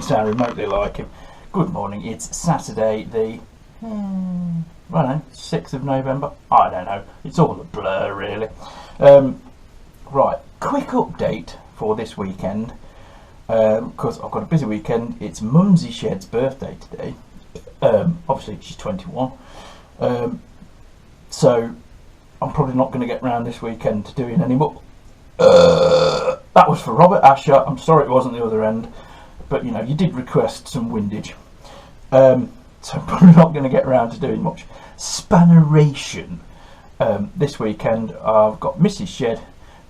sound remotely like him. Good morning, it's Saturday the, I don't know, 6th of November? I don't know, it's all a blur really. Right, quick update for this weekend, because I've got a busy weekend. It's Mumsy Shed's birthday today. Obviously she's 21, so I'm probably not going to get round this weekend to doing any more. That was for Robert Asher. I'm sorry it wasn't the other end, but you know, you did request some windage, so I'm probably not going to get around to doing much spanneration this weekend. I've got Mrs. Shed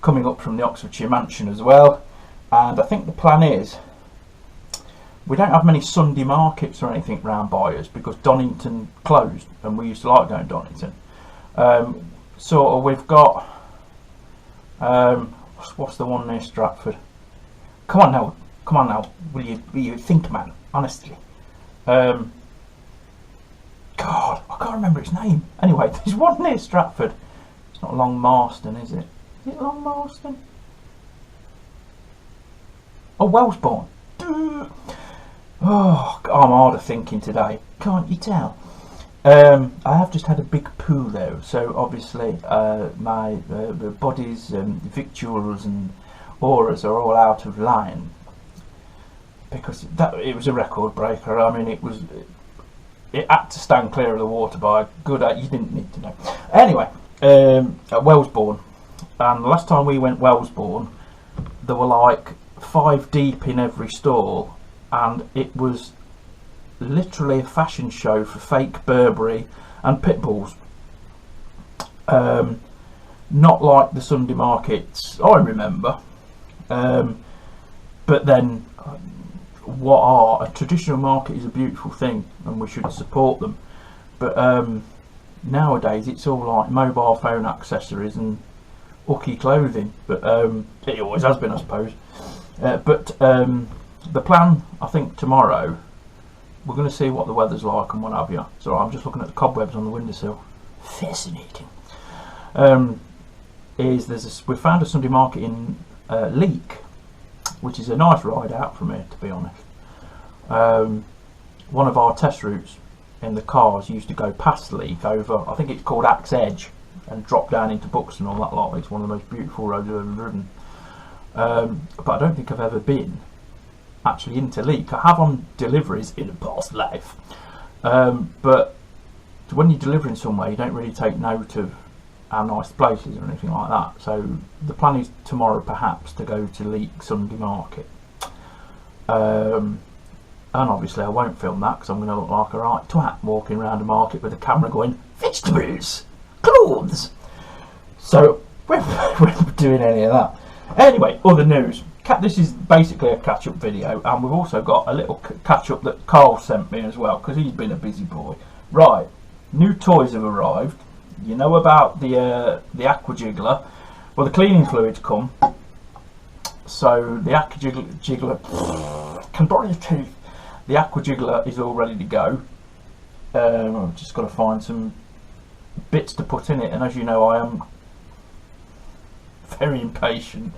coming up from the Oxfordshire mansion as well, and I think the plan is we don't have many Sunday markets or anything round by us because Donington closed, and we used to like going to Donington. So we've got what's the one near Stratford? Come on now, will you think, man, honestly. God, I can't remember its name. Anyway, there's one near Stratford. It's not Long Marston, is it? Is it Long Marston? Oh, Wellesbourne. Oh, I'm hard of thinking today, can't you tell? I have just had a big poo though, so obviously my body's victuals and auras are all out of line because it was a record breaker. I mean, it had to stand clear of the water by a good. You didn't need to know. Anyway, at Wellesbourne, and the last time we went Wellesbourne, there were like 5 deep in every stall, and it was literally a fashion show for fake Burberry and pit bulls. Not like the Sunday markets I remember, but then a traditional market is a beautiful thing and we should support them, but nowadays it's all like mobile phone accessories and hooky clothing, but it always has been, I suppose. But the plan, I think tomorrow we're going to see what the weather's like and what have you. So I'm just looking at the cobwebs on the windowsill. Fascinating. We found a Sunday market in Leek, which is a nice ride out from here, to be honest. One of our test routes in the cars used to go past Leek over, I think it's called Axe Edge, and drop down into Buxton and all that lot. It's one of the most beautiful roads I've ever driven. But I don't think I've ever been actually into Leek. I have on deliveries in a past life, but when you're delivering somewhere you don't really take note of how nice the place is or anything like that. So the plan is tomorrow perhaps to go to Leek Sunday Market, and obviously I won't film that because I'm going to look like a right twat walking around a market with a camera going vegetables, clothes. So we're not doing any of that. Anyway, other news. This is basically a catch-up video, and we've also got a little catch-up that Carl sent me as well, because he's been a busy boy. Right, new toys have arrived. You know about the Aqua Jiggler. Well, the cleaning fluid's come, so the Aqua Jiggler can borrow your teeth. The Aqua Jiggler is all ready to go. I've just got to find some bits to put in it, and as you know, I am very impatient.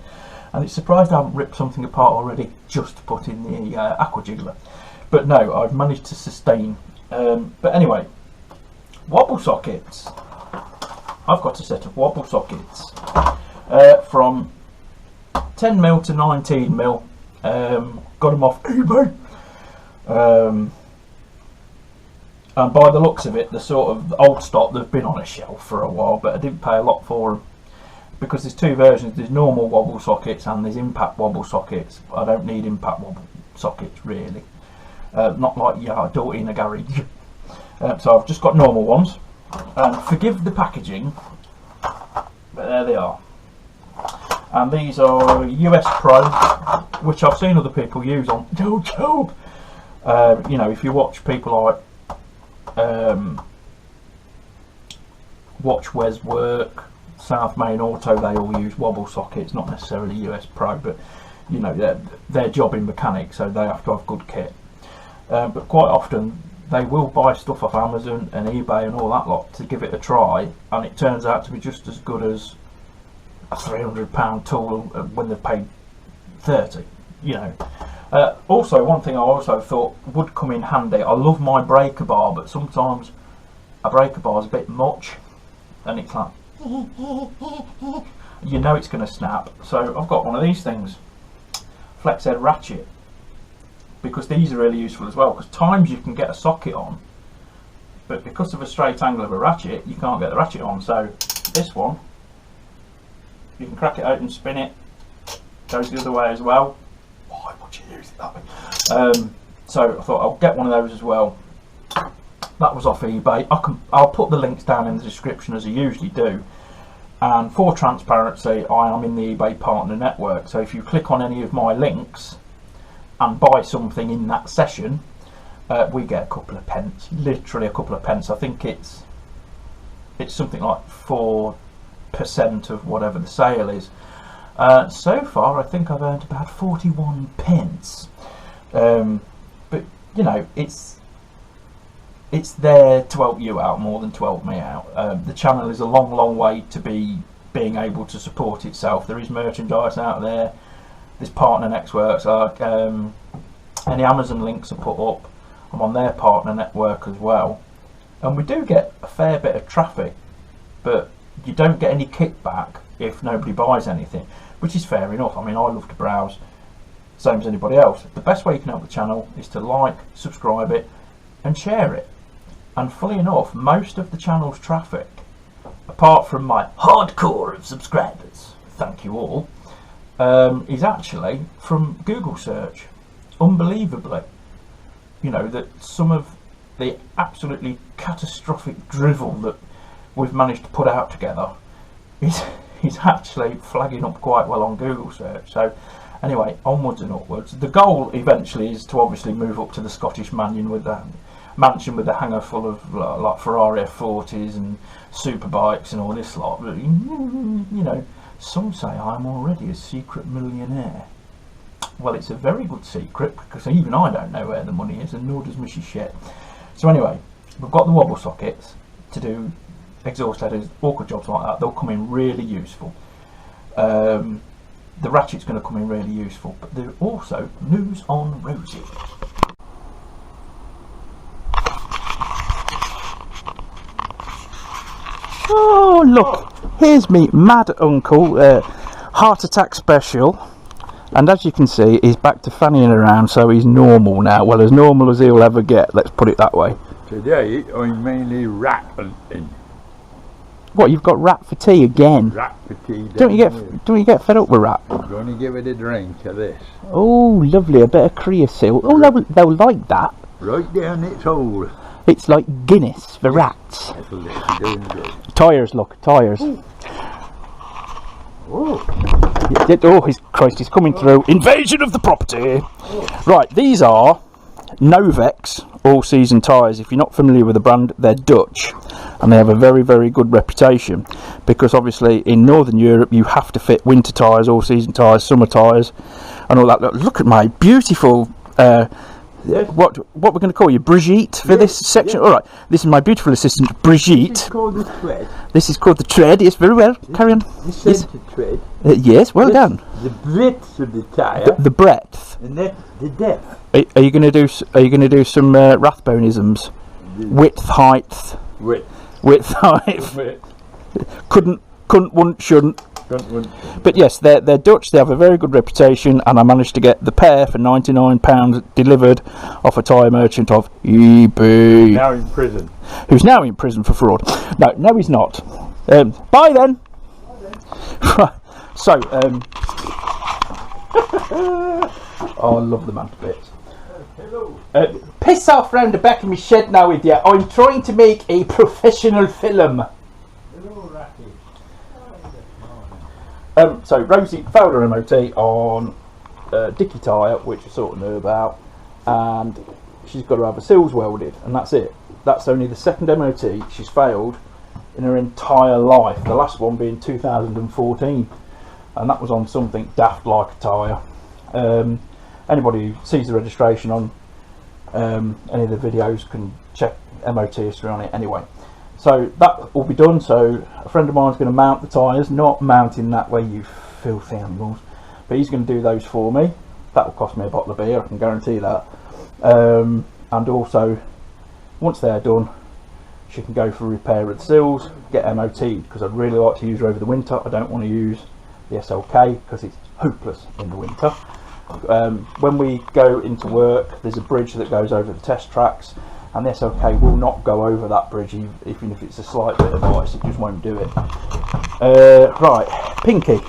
And it's surprised I haven't ripped something apart already just to put in the Aqua Jiggler. But no, I've managed to sustain. But anyway, wobble sockets. I've got a set of wobble sockets from 10mm to 19mm. Got them off eBay. And by the looks of it, the sort of old stock, they've been on a shelf for a while, but I didn't pay a lot for them. Because there's 2 versions, there's normal wobble sockets and there's impact wobble sockets. I don't need impact wobble sockets really, not like I do it in a garage. So I've just got normal ones, and forgive the packaging, but there they are. And these are US Pro, which I've seen other people use on YouTube. You know, if you watch people like watch Wes work, South Main Auto, they all use wobble sockets, not necessarily US Pro, but you know, they're jobbing mechanics, so they have to have good kit. But quite often they will buy stuff off Amazon and eBay and all that lot to give it a try, and it turns out to be just as good as a £300 tool when they've paid 30. you know. Also, one thing I also thought would come in handy, I love my breaker bar, but sometimes a breaker bar is a bit much, and it's like, you know it's going to snap. So I've got one of these things, flex head ratchet, because these are really useful as well, because times you can get a socket on, but because of a straight angle of a ratchet, you can't get the ratchet on. So this one, you can crack it open, spin it, goes the other way as well. Why would you use it that way? So I thought I'll get one of those as well. That was off eBay. I'll put the links down in the description as I usually do. And for transparency, I am in the eBay partner network. So if you click on any of my links and buy something in that session, we get a couple of pence, literally a couple of pence. I think it's something like 4% of whatever the sale is. So far, I think I've earned about 41 pence. But you know, it's there to help you out more than to help me out. The channel is a long way to being able to support itself. There is merchandise out there. There's partner networks. Any Amazon links are put up. I'm on their partner network as well, and we do get a fair bit of traffic, but you don't get any kickback if nobody buys anything, which is fair enough. I mean, I love to browse, same as anybody else. The best way you can help the channel is to like, subscribe it, and share it. And fully enough, most of the channel's traffic, apart from my hardcore of subscribers, thank you all, is actually from Google search. Unbelievably, you know, that some of the absolutely catastrophic drivel that we've managed to put out together is actually flagging up quite well on Google search. So anyway, onwards and upwards. The goal eventually is to obviously move up to the Scottish mansion with the hangar full of like Ferrari F40s and super bikes and all this lot. But, you know, some say I'm already a secret millionaire. Well, it's a very good secret, because even I don't know where the money is, and nor does Mrs. Shit. So anyway, we've got the wobble sockets to do exhaust headers, awkward jobs like that. They'll come in really useful. The ratchet's going to come in really useful, but there's also news on Rosie. Oh look, here's me mad uncle, heart attack special, and as you can see, he's back to fannying around, so he's normal now. Well, as normal as he'll ever get, let's put it that way. Today I'm mainly rat hunting. What, you've got rat fatigue again? Rat fatigue. Don't you get fed up with rat? I'm going to give it a drink of this. Oh, lovely, a bit of creosote. Oh, they'll like that. Right down its hole. It's like Guinness for rats. That'll let you doing good. Tyres, look, tyres. Oh. Oh, Christ, he's coming through. Invasion of the property. Right, these are Novex all-season tyres. If you're not familiar with the brand, they're Dutch, and they have a very good reputation, because obviously in Northern Europe you have to fit winter tyres, all-season tyres, summer tyres, and all that. Look at my beautiful. What we're going to call you, Brigitte, for this section. All right, this is my beautiful assistant, Brigitte. This is called the tread. This is called the tread. Yes, very well. Carry on. The centre tread. Yes, well done. The breadth of the tyre. The breadth. And that's the depth. Are you going to do some Rathboneisms? Width, height. Width, height. Couldn't, wouldn't, shouldn't. But yes, they're Dutch. They have a very good reputation, and I managed to get the pair for £99 delivered off a tyre merchant of eBay. Now in prison. Who's now in prison for fraud? No, he's not. Bye then. So, oh, I love the man to bits. Hello. Piss off round the back of my shed now with you. I'm trying to make a professional film. Hello, Ratty. So Rosie failed her MOT on Dicky tyre, which I sort of knew about, and she's got to have her seals welded, and that's it. That's only the second MOT she's failed in her entire life, the last one being 2014, and that was on something daft like a tyre. Anybody who sees the registration on any of the videos can check MOT history on it anyway. So that will be done. So a friend of mine's going to mount the tyres, not mounting that way, you filthy animals, but he's going to do those for me. that will cost me a bottle of beer, I can guarantee that. And also, once they're done, she can go for repair of the sills, get MOT'd, because I'd really like to use her over the winter. I don't want to use the SLK because it's hopeless in the winter. When we go into work, there's a bridge that goes over the test tracks, and the SLK will not go over that bridge, even if it's a slight bit of ice. It just won't do it. Right, Pinky.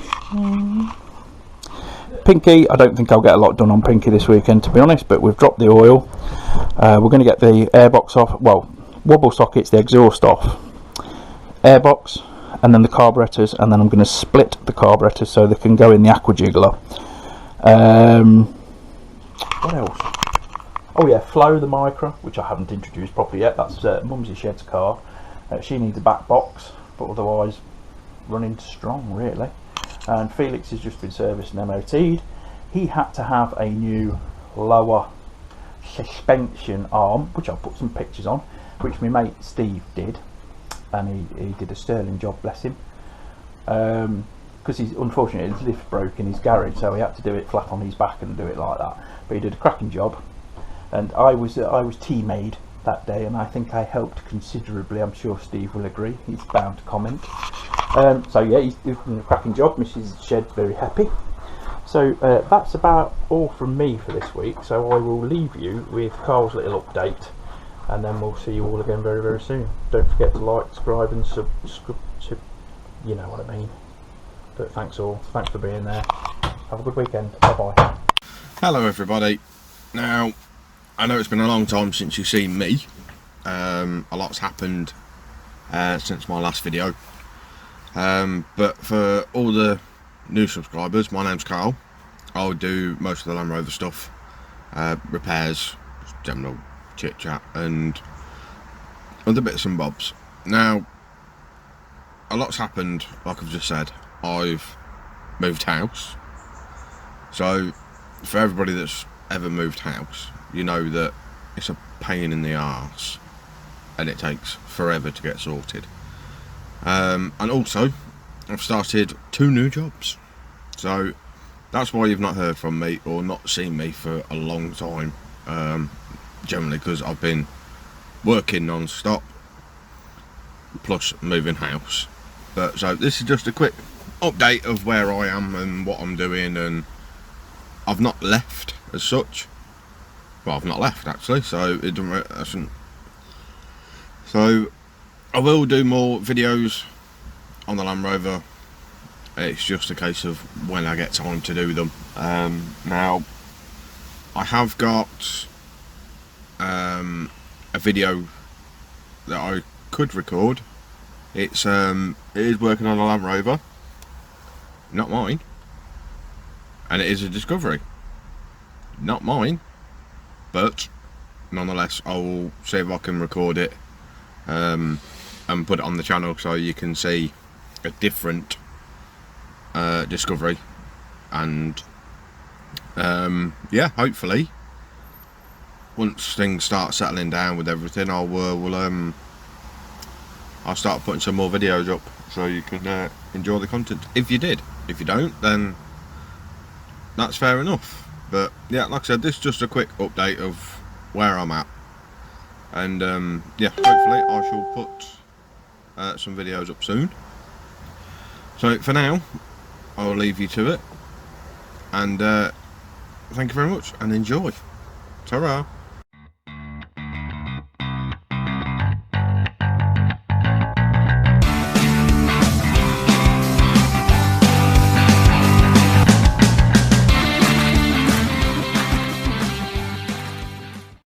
Pinky, I don't think I'll get a lot done on Pinky this weekend, to be honest, but we've dropped the oil. We're going to get the airbox off, well, wobble sockets, the exhaust off, airbox, and then the carburetors, and then I'm going to split the carburetors so they can go in the aqua jiggler. What else? Oh yeah, Flo the Micra, which I haven't introduced properly yet. That's Mumsy Shed's car. She needs a back box, but otherwise running strong really. And Felix has just been serviced and MOT'd. He had to have a new lower suspension arm, which I'll put some pictures on, which my mate Steve did, and he did a sterling job, bless him. Because he's unfortunately his lift broke in his garage, so he had to do it flat on his back and do it like that. But he did a cracking job, and I was teammate that day, and I think I helped considerably. I'm sure Steve will agree. He's bound to comment. So yeah, he's doing a cracking job. Mrs. Shed's very happy. So that's about all from me for this week. So I will leave you with Carl's little update, and then we'll see you all again very, very soon. Don't forget to like, subscribe, and subscribe. You know what I mean. But thanks all. Thanks for being there. Have a good weekend. Bye bye. Hello everybody. Now, I know it's been a long time since you've seen me. A lot's happened since my last video. But for all the new subscribers, my name's Carl. I'll do most of the Land Rover stuff, repairs, general chit chat, and other bits and bobs. Now, a lot's happened, like I've just said. I've moved house. So, for everybody that's ever moved house, you know that it's a pain in the arse and it takes forever to get sorted. And also, I've started 2 new jobs. So, that's why you've not heard from me or not seen me for a long time. Generally because I've been working non-stop, plus moving house. But so this is just a quick update of where I am and what I'm doing, and I've not left as such. Well, I've not left actually, so it doesn't. So I will do more videos on the Land Rover. It's just a case of when I get time to do them. Now I have got a video that I could record. It is working on a Land Rover, not mine, and it is a Discovery, not mine, but nonetheless I will see if I can record it and put it on the channel so you can see a different Discovery. And yeah, hopefully once things start settling down with everything, I'll start putting some more videos up so you can enjoy the content. If you did. If you don't, then that's fair enough. But yeah, like I said, this is just a quick update of where I'm at. And yeah, hopefully I shall put some videos up soon. So for now, I'll leave you to it. And thank you very much and enjoy. Ta-ra.